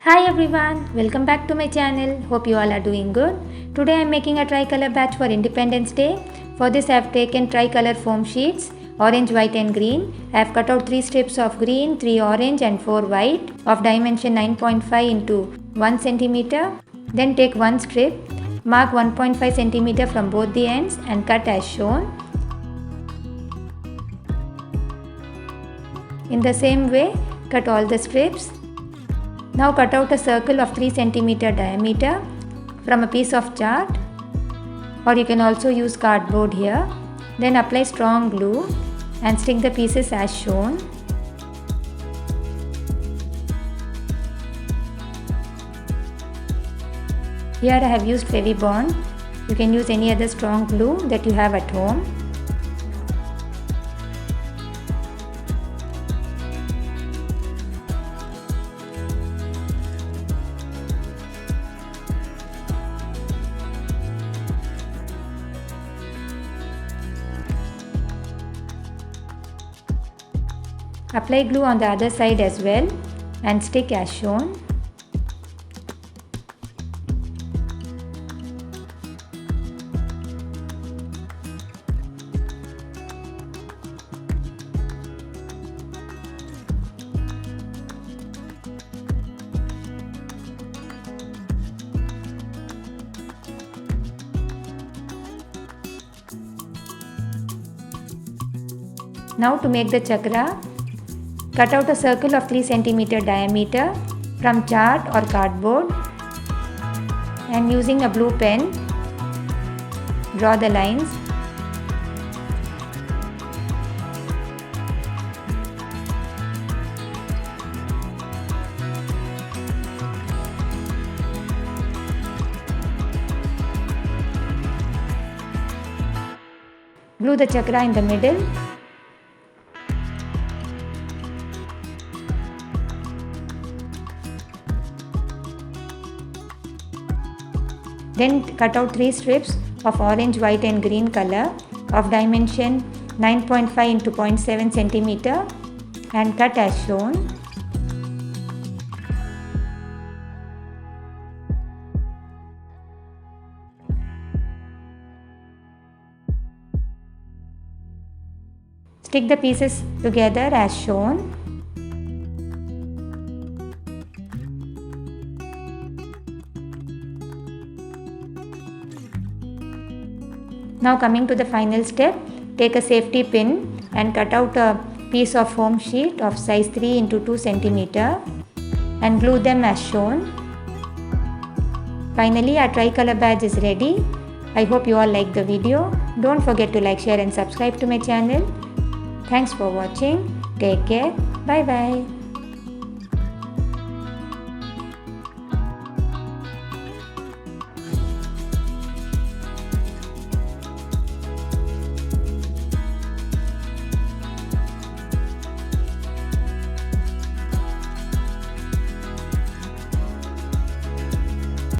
Hi everyone, welcome back to my channel. Hope you all are doing good. Today I am making a tricolor badge for Independence Day. For this I have taken tricolor foam sheets, orange, white and green. I have cut out 3 strips of green, 3 orange and 4 white of dimension 9.5 into 1 cm. Then take one strip, mark 1.5 cm from both the ends and cut as shown. In the same way, cut all the strips. Now cut out a circle of 3 cm diameter from a piece of chart, or you can also use cardboard here. Then apply strong glue and stick the pieces as shown. Here I have used Fevibond. You can use any other strong glue that you have at home. Apply glue on the other side as well and stick as shown. Now to make the chakra, cut out a circle of 3 cm diameter from chart or cardboard and using a blue pen, draw the lines. Glue the chakra in the middle. Then cut out 3 strips of orange, white and green color of dimension 9.5 into 0.7 cm and cut as shown. Stick the pieces together as shown. Now coming to the final step, take a safety pin and cut out a piece of foam sheet of size 3 into 2 cm and glue them as shown. Finally, our tricolor badge is ready. I hope you all like the video. Don't forget to like, share and subscribe to my channel. Thanks for watching. Take care. Bye bye.